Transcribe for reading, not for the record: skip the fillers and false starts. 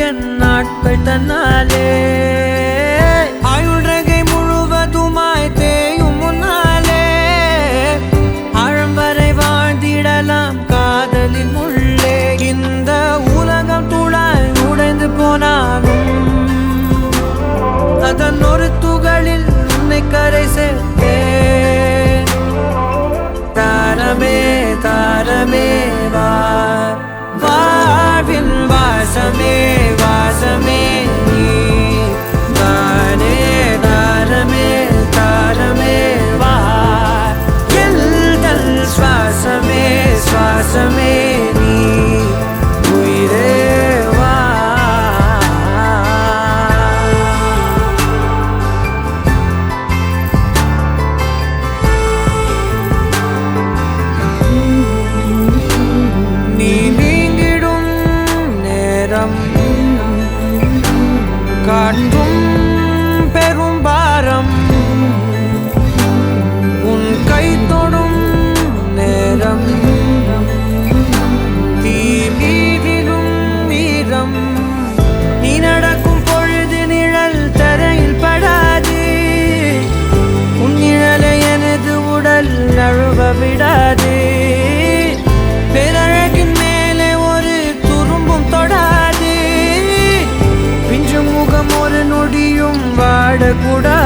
என் நாட்கள் தன்னாலே ஆயுள்ரகை முழுவதுமாய் தேயும் முன்னாலே ஆழம் வரை வாழ்ந்திடலாம் காதலின் உள்ளே இந்த உலகம் துளாய் உடைந்து போனாலும் அதன் ஒரு துகளில் உன்னை கரை சேர்த்தேன் தாரமே தாரமே வா வாழ்வின் வாசமே வாசமே நீ தானே தாரமே தாரமே வா எல்தல் சுவாசமே சுவாசமே நீ உயிரே வா நீ நீங்கிடும் நேரம் காட்டும் பெரும் பாரம் உன் கை தொடும் நேரம் தீ மீதிலும் வீரம் நீ நடக்கும் பொழுது நிழல் தரையில் படாது உன் நிழலை எனது உடல் நழுவ விடாது பேரழகின் மேலே ஒரு துரும்பும் தொடாது பிஞ்சு முகம் ஒரு நொடியும் வாடக்கூடாது